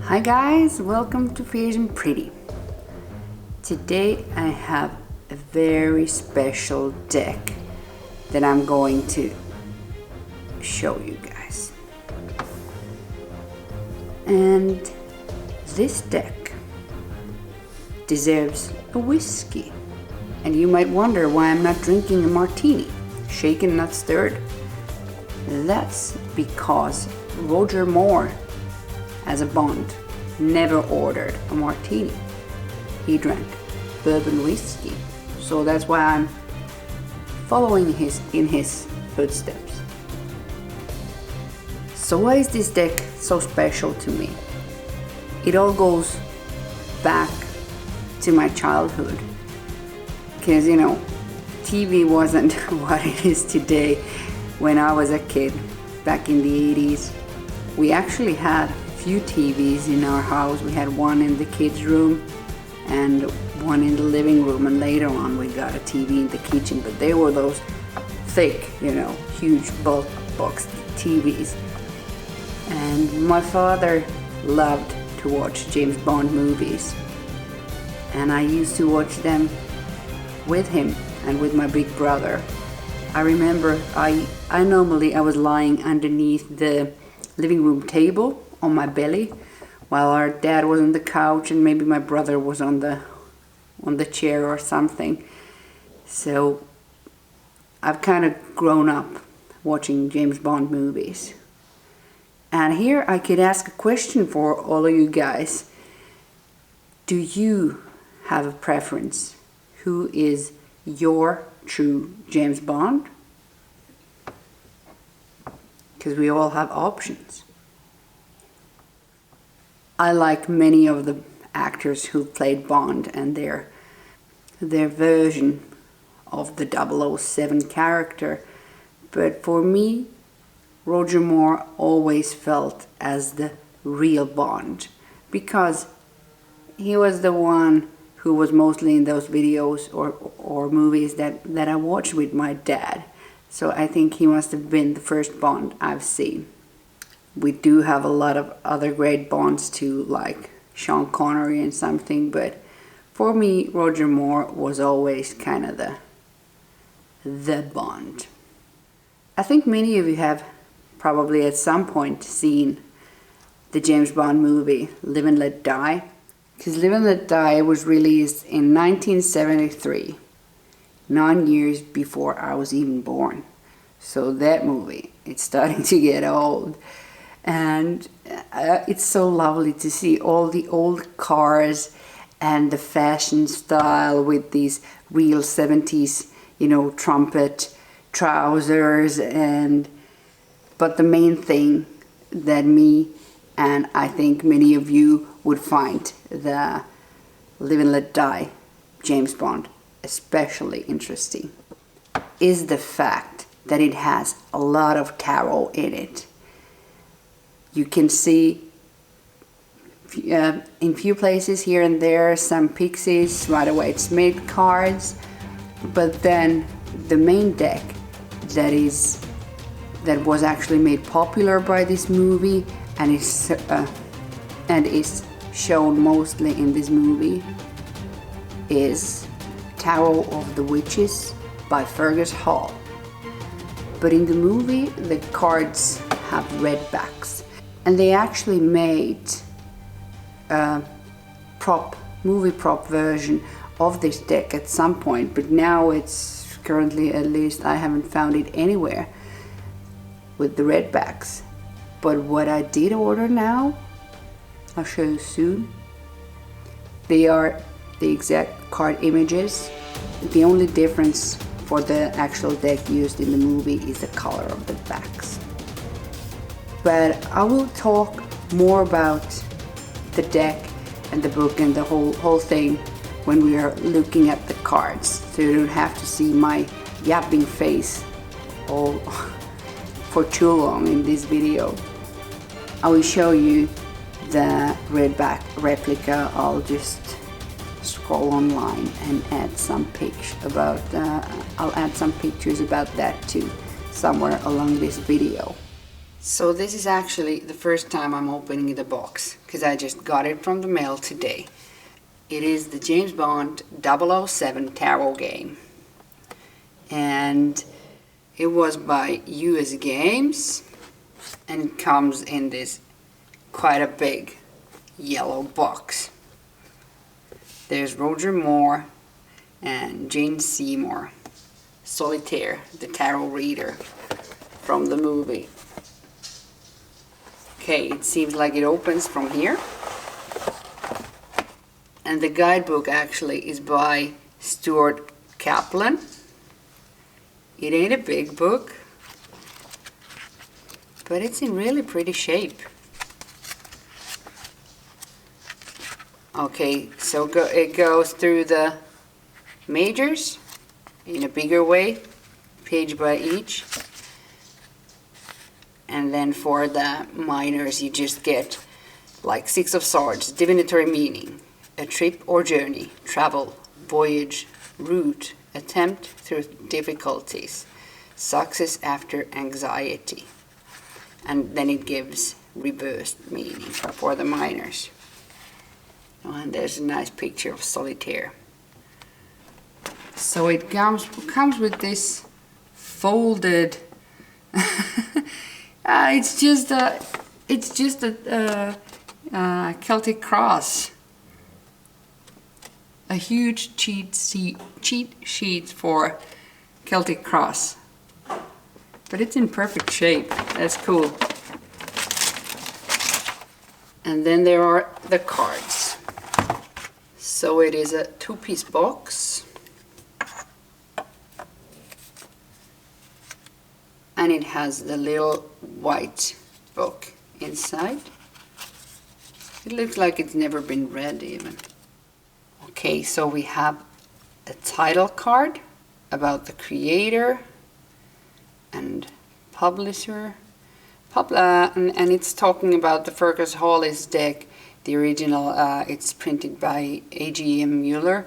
Hi guys, welcome to Fierce and Pretty. Today I have a very special deck that I'm going to show you guys. And this deck deserves a whiskey. And you might wonder why I'm not drinking a martini, shaken not stirred. That's because Roger Moore, as a Bond, never ordered a martini. He drank bourbon whiskey. So that's why I'm following in his footsteps. So why is this deck so special to me? It all goes back to my childhood. Because, TV wasn't what it is today. When I was a kid, back in the 80s, we actually had few TVs in our house. We had one in the kids' room and one in the living room, and later on we got a TV in the kitchen, but they were those thick, huge bulk box TVs. And my father loved to watch James Bond movies, and I used to watch them with him and with my big brother. I remember I was lying underneath the living room table on my belly while our dad was on the couch and maybe my brother was on the chair or something. So I've kind of grown up watching James Bond movies. And here I could ask a question for all of you guys. Do you have a preference? Who is your true James Bond? Because we all have options. I like many of the actors who played Bond and their version of the 007 character, but for me, Roger Moore always felt as the real Bond, because he was the one who was mostly in those videos or movies that I watched with my dad. So I think he must have been the first Bond I've seen. We do have a lot of other great Bonds too, like Sean Connery and something, but for me, Roger Moore was always kind of the Bond. I think many of you have probably at some point seen the James Bond movie Live and Let Die, because Live and Let Die was released in 1973. 9 years before I was even born. So that movie, it's starting to get old. And it's so lovely to see all the old cars and the fashion style with these real 70s, trumpet trousers. But the main thing that me and I think many of you would find the Live and Let Die James Bond especially interesting is the fact that it has a lot of tarot in it. You can see in few places here and there some pixies, Rider-Waite-Smith cards, but then the main deck that was actually made popular by this movie and is shown mostly in this movie is Tarot of the Witches by Fergus Hall. But in the movie, the cards have red backs. And they actually made a movie prop version of this deck at some point. But now it's currently, at least I haven't found it anywhere with the red backs. But what I did order now, I'll show you soon. They are the exact card images. The only difference for the actual deck used in the movie is the color of the backs. But I will talk more about the deck and the book and the whole thing when we are looking at the cards, so you don't have to see my yapping face all for too long in this video. I will show you the red back replica. I'll just scroll online and add some pictures about I'll add some pictures about that too somewhere along this video. So this is actually the first time I'm opening the box, because I just got it from the mail today. It is the James Bond 007 tarot game. And it was by US Games, and it comes in this quite a big yellow box. There's Roger Moore and Jane Seymour, Solitaire, the tarot reader from the movie. Okay, it seems like it opens from here. And the guidebook actually is by Stuart Kaplan. It ain't a big book, but it's in really pretty shape. Okay, so it goes through the majors in a bigger way, page by each. And then for the minors, you just get like Six of Swords, divinatory meaning, a trip or journey, travel, voyage, route, attempt through difficulties, success after anxiety. And then it gives reversed meaning for the minors. Oh, and there's a nice picture of Solitaire. So it comes with this folded. It's just a Celtic cross. A huge cheat sheet for Celtic cross. But it's in perfect shape. That's cool. And then there are the cards. So it is a two-piece box. And it has the little white book inside. It looks like it's never been read even. Okay, so we have a title card about the creator and publisher. And it's talking about the Fergus Hollis deck, the original. It's printed by A.G. Muller,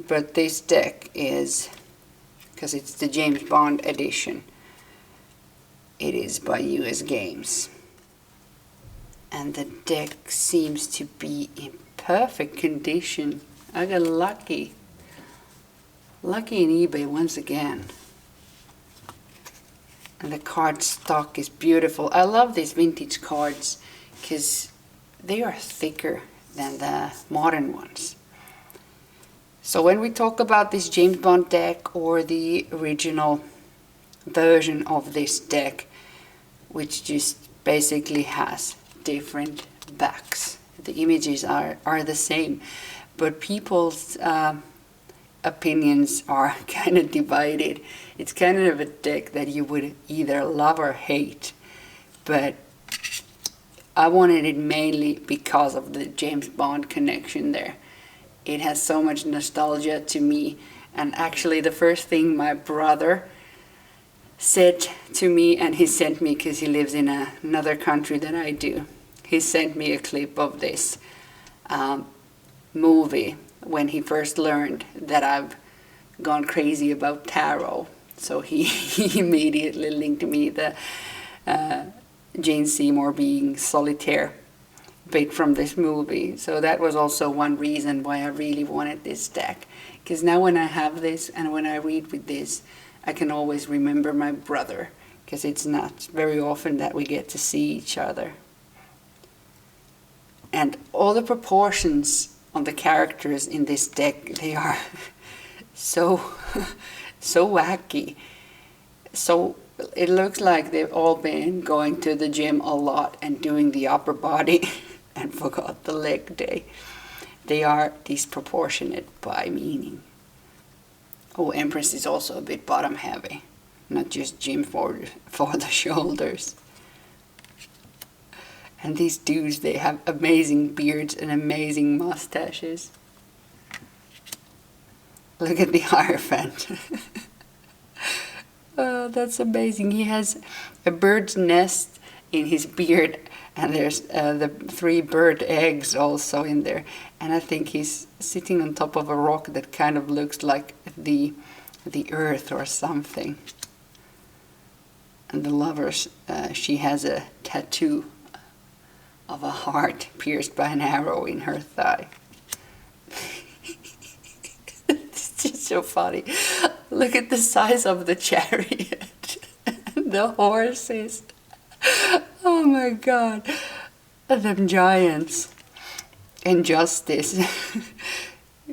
but this deck is, because it's the James Bond edition, it is by US Games. And the deck seems to be in perfect condition. I got lucky. Lucky in eBay once again. And the card stock is beautiful. I love these vintage cards because they are thicker than the modern ones. So when we talk about this James Bond deck or the original version of this deck, which just basically has different backs, the images are the same, but people's opinions are kind of divided. It's kind of a deck that you would either love or hate, but I wanted it mainly because of the James Bond connection there. It has so much nostalgia to me, and actually the first thing my brother said to me, and he sent me because he lives in another country than I do, he sent me a clip of this movie when he first learned that I've gone crazy about tarot. So he immediately linked me the Jane Seymour being Solitaire bit from this movie. So that was also one reason why I really wanted this deck, because now when I have this and when I read with this, I can always remember my brother, because it's not very often that we get to see each other. And all the proportions on the characters in this deck, they are so wacky. So it looks like they've all been going to the gym a lot and doing the upper body and forgot the leg day. They are disproportionate by meaning. Oh, Empress is also a bit bottom heavy, not just gym for the shoulders. And these dudes, they have amazing beards and amazing mustaches. Look at the Hierophant. Oh, that's amazing. He has a bird's nest in his beard, and there's the 3 bird eggs also in there. And I think he's sitting on top of a rock that kind of looks like the earth or something. the lovers, she has a tattoo of a heart pierced by an arrow in her thigh. It's just so funny. Look at the size of the chariot. The horses. Oh my God. Them giants. And Justice.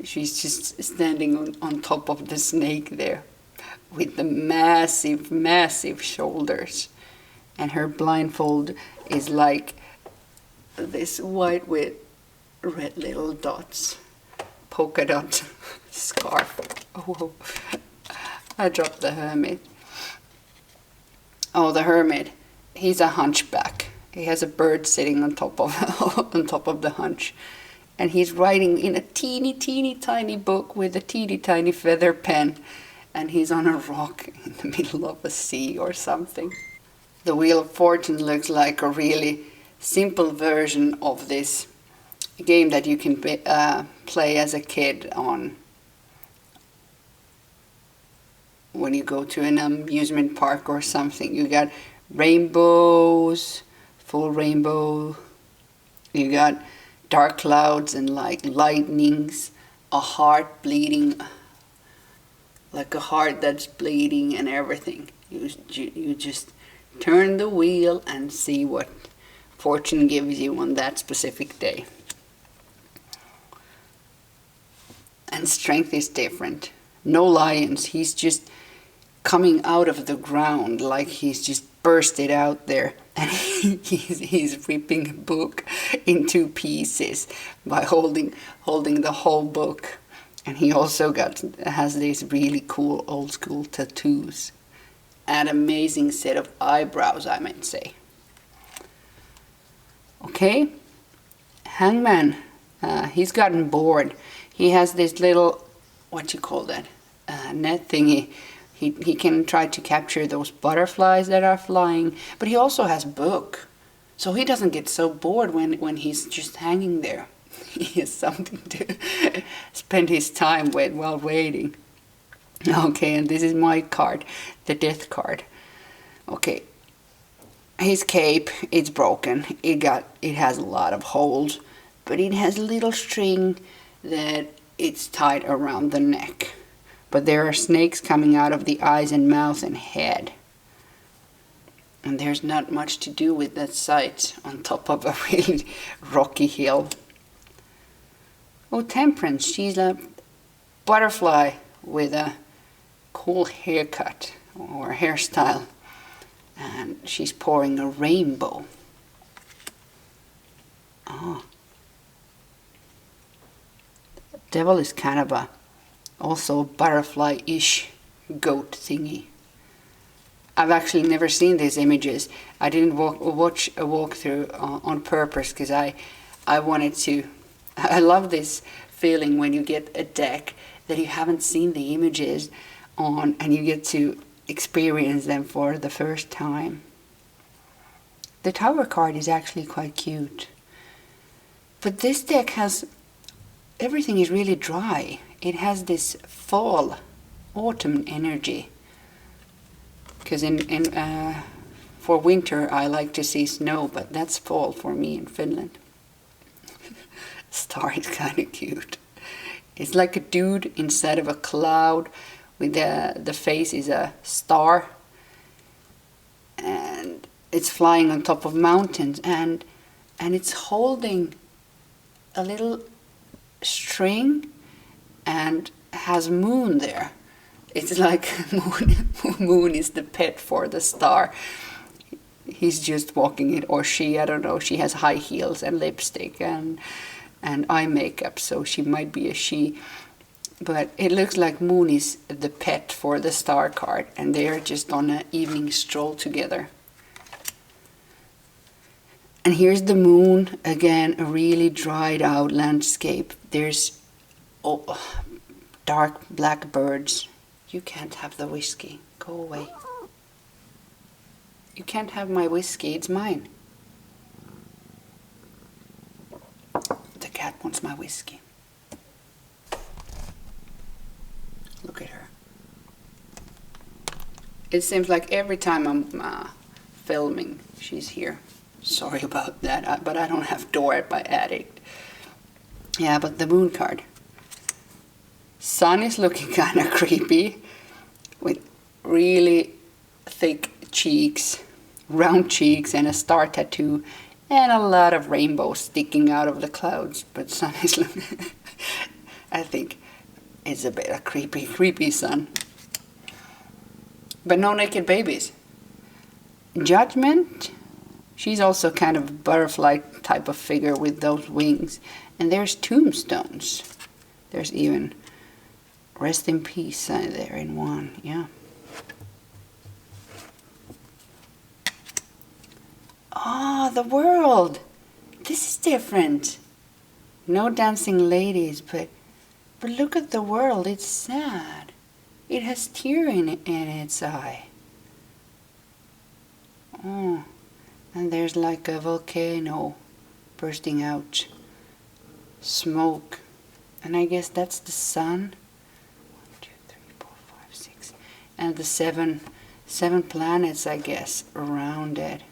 She's just standing on top of the snake there with the massive, massive shoulders. And her blindfold is like this white with red little dots. Polka dot scarf. Oh, I dropped the hermit. Oh, the hermit. He's a hunchback. He has a bird sitting on top of on top of the hunch. And he's writing in a teeny, teeny, tiny book with a teeny, tiny feather pen. And he's on a rock in the middle of a sea or something. The Wheel of Fortune looks like a really simple version of this game that you can play as a kid on when you go to an amusement park or something. You got rainbows, full rainbow. You got dark clouds and like lightnings, a heart bleeding, like a heart that's bleeding and everything. You just turn the wheel and see what fortune gives you on that specific day. And strength is different. No lions. He's just coming out of the ground like he's just bursted out there. And he's ripping a book in two pieces by holding the whole book. And he also has these really cool old school tattoos. An amazing set of eyebrows, I might say. Okay, Hangman. He's gotten bored. He has this little, what you call that, net thingy. He can try to capture those butterflies that are flying, but he also has book. So he doesn't get so bored when he's just hanging there. He has something to spend his time with while waiting. Okay, and this is my card, the death card. Okay, his cape, it's broken. It has a lot of holes, but it has a little string that it's tied around the neck. But there are snakes coming out of the eyes and mouth and head. And there's not much to do with that sight on top of a really rocky hill. Oh, Temperance, she's a butterfly with a cool haircut or hairstyle. And she's pouring a rainbow. Oh. Devil is kind of also a butterfly-ish goat thingy. I've actually never seen these images. I didn't watch a walkthrough on purpose because I wanted to. I love this feeling when you get a deck that you haven't seen the images on and you get to experience them for the first time. The Tower card is actually quite cute. But this deck has, everything is really dry. It has this fall, autumn energy. Because for winter I like to see snow, but that's fall for me in Finland. Star is kind of cute. It's like a dude instead of a cloud. With the face is a star, and it's flying on top of mountains, and it's holding a little string and has moon there. It's like moon is the pet for the star. He's just walking it, or she, I don't know. She has high heels and lipstick and eye makeup, so she might be a she. But it looks like Moon is the pet for the star card, and they're just on an evening stroll together. And here's the moon, again, a really dried out landscape. There's dark black birds. You can't have the whiskey. Go away. You can't have my whiskey, it's mine. The cat wants my whiskey. Look at her. It seems like every time I'm filming, she's here. Sorry about that, but I don't have door at my attic. Yeah, but the moon card. Sun is looking kind of creepy with really thick cheeks, round cheeks, and a star tattoo, and a lot of rainbows sticking out of the clouds. But Sun is looking, I think it's a bit of creepy Sun. But no naked babies. Judgment, she's also kind of a butterfly type of figure with those wings. And there's tombstones. There's even rest in peace there in one, yeah. Oh, the world. This is different. No dancing ladies, but look at the world. It's sad. It has tear in its eye. Oh, and there's like a volcano bursting out smoke. And I guess that's the sun. 1, 2, 3, 4, 5, 6. And the seven planets, I guess, around it.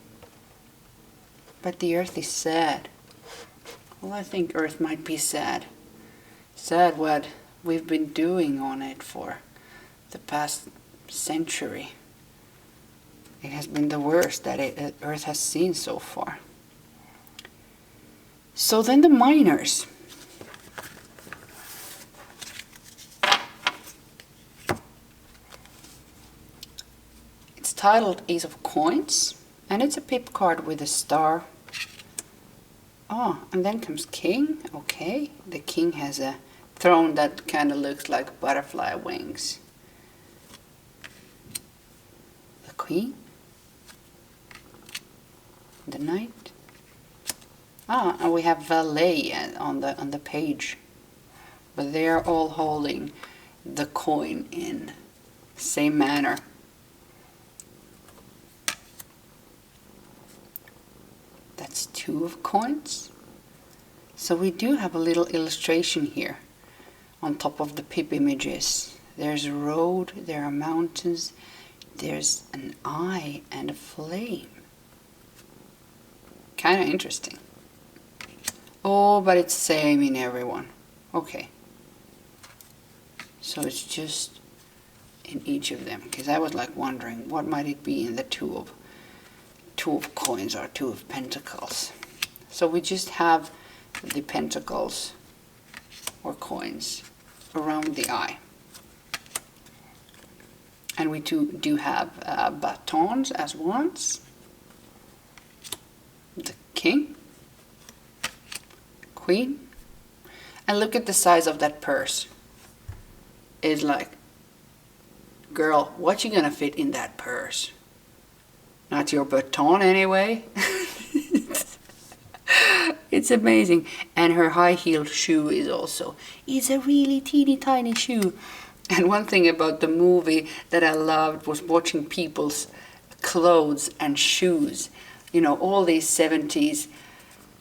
But the Earth is sad. Well, I think Earth might be sad. Sad what we've been doing on it for the past century. It has been the worst that Earth has seen so far. So then the miners. It's titled Ace of Coins, and it's a pip card with a star. Oh, and then comes King. Okay, the King has a throne that kind of looks like butterfly wings. The Queen. The Knight. Ah, and we have Valet on the page. But they are all holding the coin in same manner. That's 2 of coins. So we do have a little illustration here on top of the pip images. There's a road, there are mountains, there's an eye and a flame. Kind of interesting. Oh, but it's same in everyone. Okay. So it's just in each of them, because I was like wondering what might it be in the two of coins or 2 of pentacles. So we just have the pentacles or coins around the eye. And we do have batons as wands. The King. Queen. And look at the size of that purse. It's like, girl, what you gonna fit in that purse? Not your baton anyway. It's amazing. And her high-heeled shoe is also, it's a really teeny tiny shoe. And one thing about the movie that I loved was watching people's clothes and shoes. You know, all these 70s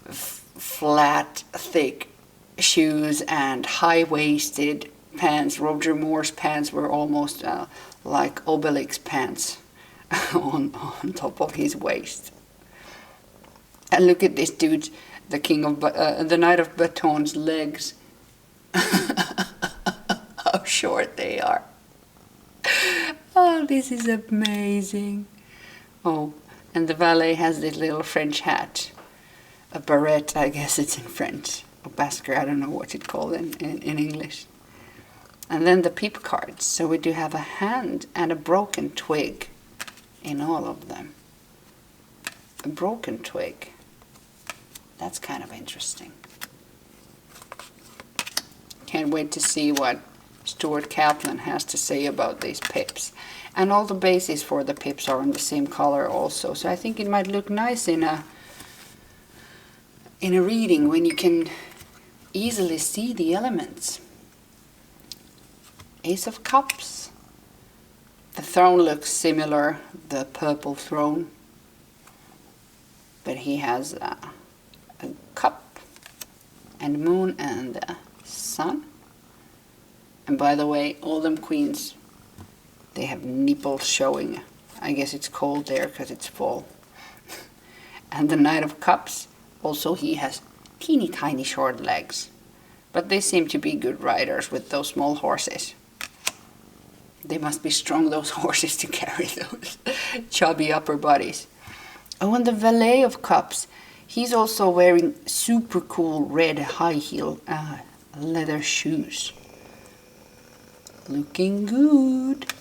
flat, thick shoes and high-waisted pants. Roger Moore's pants were almost like Obelix pants on top of his waist. And look at this dude, the king of the Knight of Baton's legs. How short they are. Oh, this is amazing. Oh, and the valet has this little French hat. A barrette, I guess it's in French. A basket, I don't know what it's called in English. And then the peep cards. So we do have a hand and a broken twig in all of them. A broken twig. That's kind of interesting. Can't wait to see what Stuart Kaplan has to say about these pips. And all the bases for the pips are in the same color also. So I think it might look nice in a reading when you can easily see the elements. Ace of Cups. The throne looks similar, the purple throne. But he has a cup and moon and sun. And by the way, all them queens, they have nipples showing I guess it's cold there because it's fall. And the Knight of Cups, also he has teeny tiny short legs. But they seem to be good riders with those small horses. They must be strong, those horses, to carry those chubby upper bodies. Oh, and the Valet of Cups, he's also wearing super cool red high heel leather shoes. Looking good.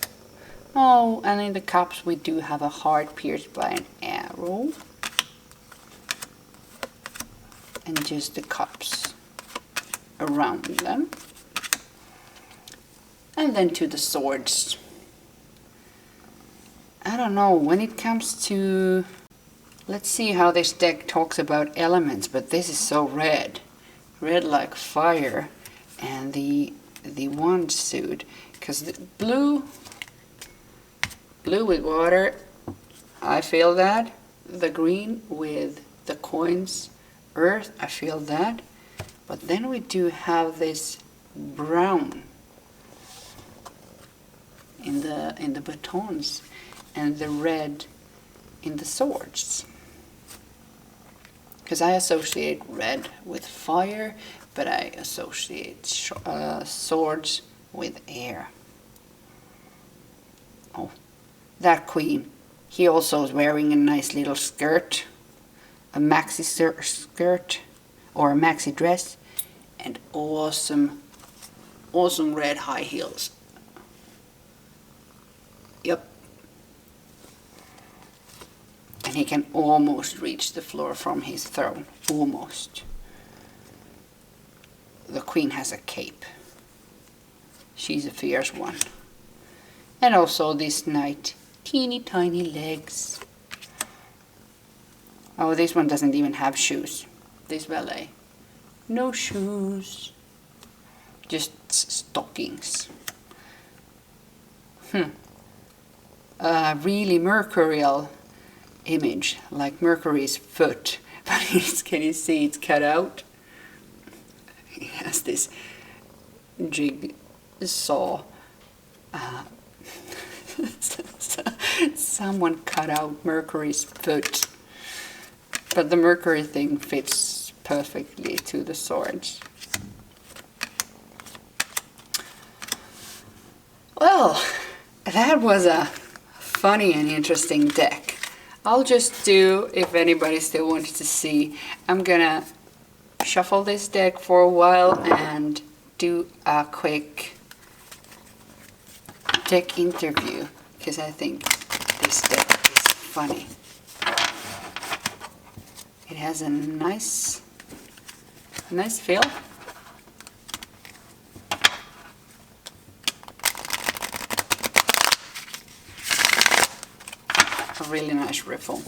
Oh, and in the cups we do have a heart pierced by an arrow. And just the cups around them. And then to the swords. I don't know, when it comes to... Let's see how this deck talks about elements, but this is so red. Red like fire. And the wand suit. Because the blue with water, I feel that. The green with the coins, earth, I feel that. But then we do have this brown in the batons and the red in the swords. Because I associate red with fire, but I associate swords with air. Oh, that queen. He also is wearing a nice little skirt, a maxi skirt or a maxi dress, and awesome red high heels. Yep. And he can almost reach the floor from his throne. Almost. The queen has a cape. She's a fierce one. And also this knight. Teeny tiny legs. Oh, this one doesn't even have shoes. This valet. No shoes. Just stockings. A really mercurial image, like Mercury's foot. But can you see it's cut out? He has this jigsaw. Someone cut out Mercury's foot. But the Mercury thing fits perfectly to the swords. Well, that was a funny and interesting deck. I'll just do, if anybody still wanted to see, I'm gonna shuffle this deck for a while and do a quick deck interview, because I think this deck is funny. It has a nice feel. A really nice riffle.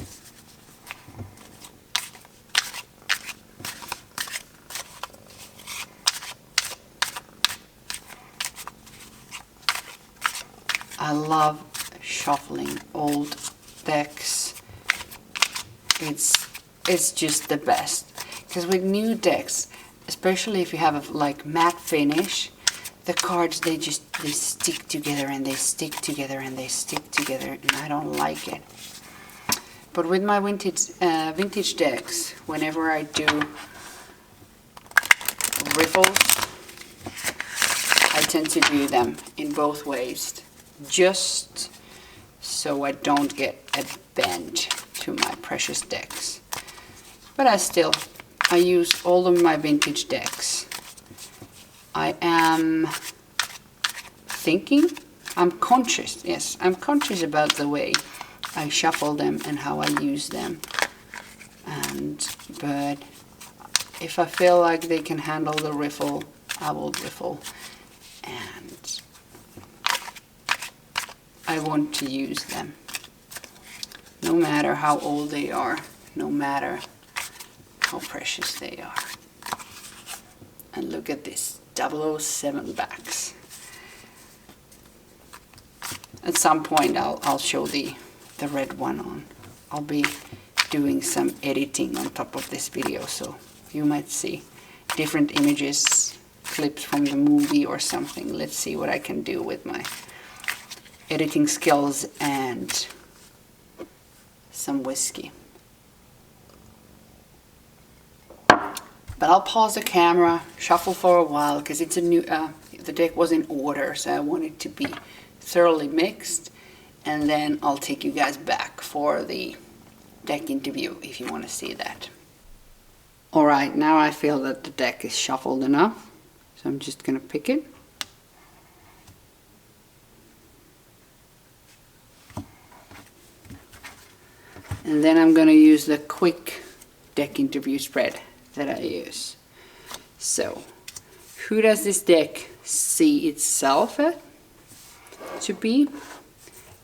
I love shuffling old decks. It's just the best. Because with new decks, especially if you have a like matte finish, the cards they stick together and they stick together and they stick together, and I don't like it. But with my vintage decks, whenever I do riffles, I tend to do them in both ways, just so I don't get a bend to my precious decks. But I use all of my vintage decks. I am thinking, I'm conscious about the way I shuffle them and how I use them. But if I feel like they can handle the riffle, I will riffle. And I want to use them. No matter how old they are, no matter how precious they are. And look at this, 007 backs. At some point I'll show the red one on. I'll be doing some editing on top of this video, so you might see different images, clips from the movie or something. Let's see what I can do with my editing skills and some whiskey. But I'll pause the camera, shuffle for a while, because it's a new, the deck was in order, so I want it to be thoroughly mixed. And then I'll take you guys back for the deck interview if you want to see that. Alright, now I feel that the deck is shuffled enough, so I'm just going to pick it. And then I'm going to use the quick deck interview spread that I use. So, who does this deck see itself to be?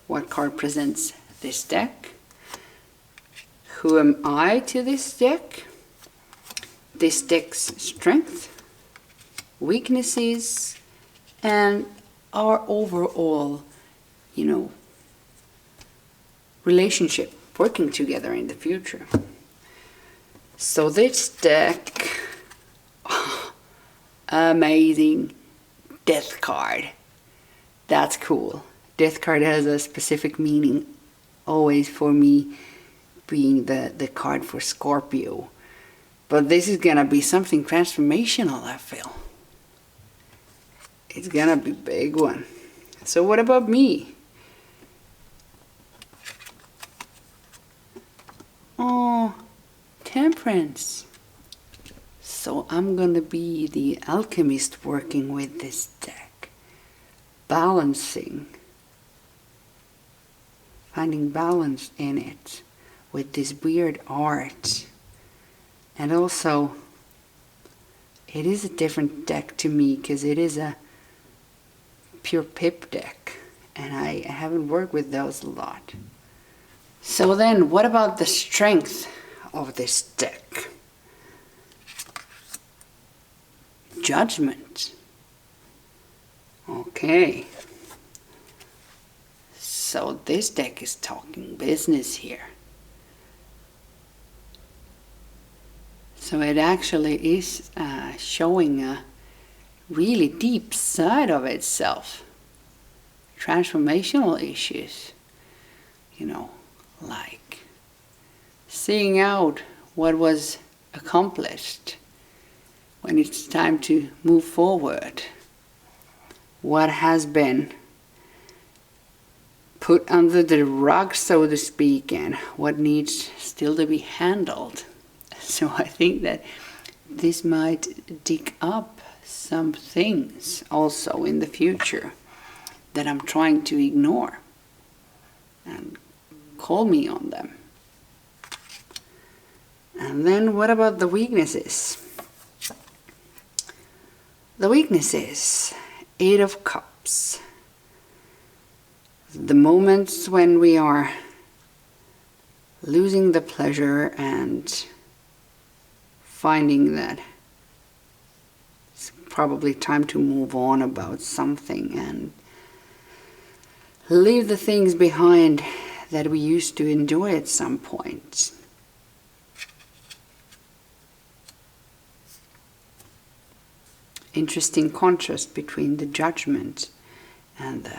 What card presents this deck? Who am I to this deck? This deck's strength, weaknesses, and our overall, relationship, working together in the future. So this deck, amazing death card. That's cool. Death card has a specific meaning always for me, being the card for Scorpio. But this is gonna be something transformational, I feel. It's gonna be a big one. So what about me? Oh, Temperance. So I'm gonna be the alchemist working with this deck. Balancing. Finding balance in it with this weird art. And also, it is a different deck to me because it is a pure pip deck. And I haven't worked with those a lot. So then, what about the strength of this deck? Judgment. Okay. So this deck is talking business here. So it actually is showing a really deep side of itself. Transformational issues. Like seeing out what was accomplished when it's time to move forward. What has been put under the rug, so to speak, and what needs still to be handled. So I think that this might dig up some things also in the future that I'm trying to ignore, and call me on them. And then what about the weaknesses? The weaknesses, 8 of Cups. The moments when we are losing the pleasure and finding that it's probably time to move on about something and leave the things behind that we used to enjoy at some point. Interesting contrast between the Judgment and the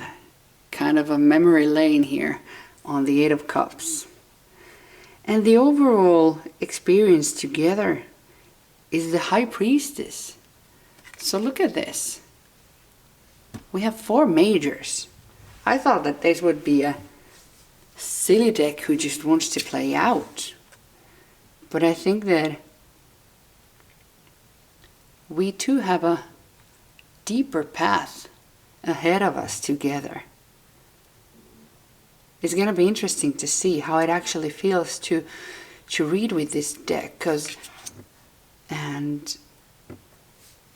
kind of a memory lane here on the 8 of Cups. And the overall experience together is the High Priestess. So look at this. We have 4 majors. I thought that this would be a silly deck who just wants to play out. But I think that we too have a deeper path ahead of us together. It's going to be interesting to see how it actually feels to read with this deck, because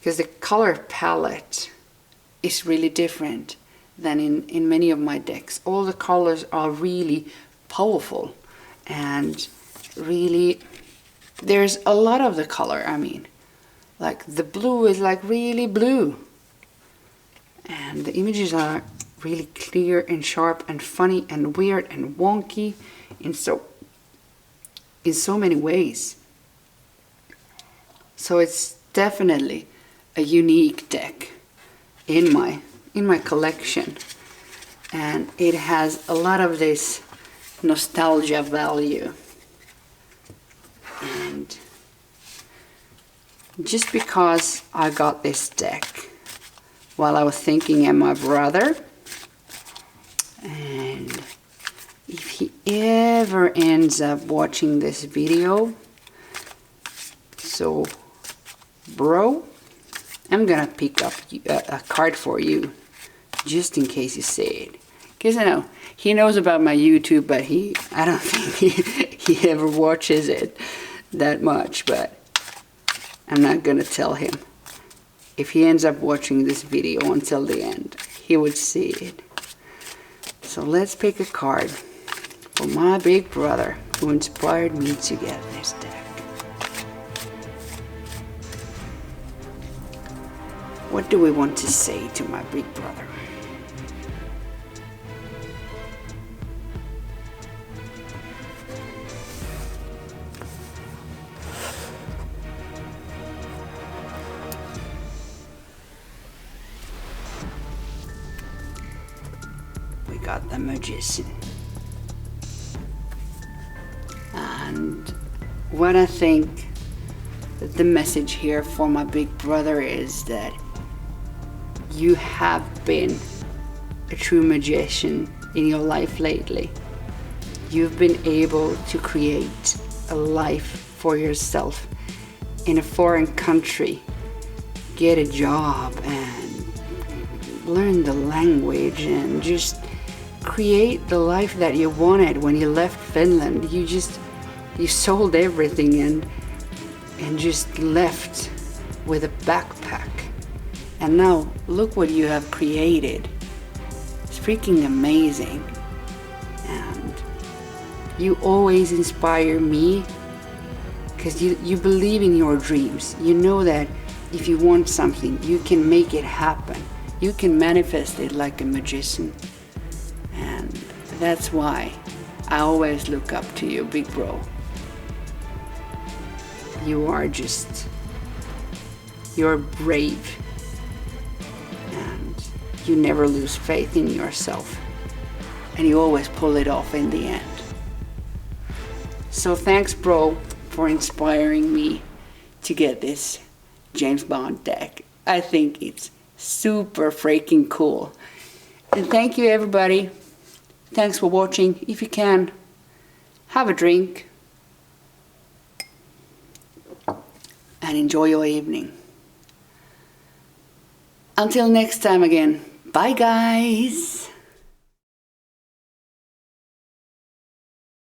the color palette is really different than in many of my decks. All the colors are really powerful, and really there's a lot of the color. I mean, like the blue is like really blue, and the images are really clear and sharp and funny and weird and wonky in so many ways. So it's definitely a unique deck in my collection, and it has a lot of this nostalgia value. And just because I got this deck while I was thinking of my brother, and if he ever ends up watching this video, so bro, I'm gonna pick up a card for you just in case you say it. Because I know he knows about my YouTube, but I don't think he ever watches it that much, but I'm not gonna tell him. If he ends up watching this video until the end, he would see it. So let's pick a card for my big brother who inspired me to get this deck. What do we want to say to my big brother? We got the Magician. And what I think that the message here for my big brother is that you have been a true magician in your life lately. You've been able to create a life for yourself in a foreign country, get a job and learn the language and just create the life that you wanted when you left Finland. You sold everything and just left with a backpack. And now look what you have created. It's freaking amazing. And you always inspire me because you believe in your dreams. You know that if you want something, you can make it happen. You can manifest it like a magician. And that's why I always look up to you, big bro. You're brave. And you never lose faith in yourself. And you always pull it off in the end. So thanks, bro, for inspiring me to get this James Bond deck. I think it's super freaking cool. And thank you, everybody. Thanks for watching. If you can, have a drink and enjoy your evening. Until next time again, bye guys.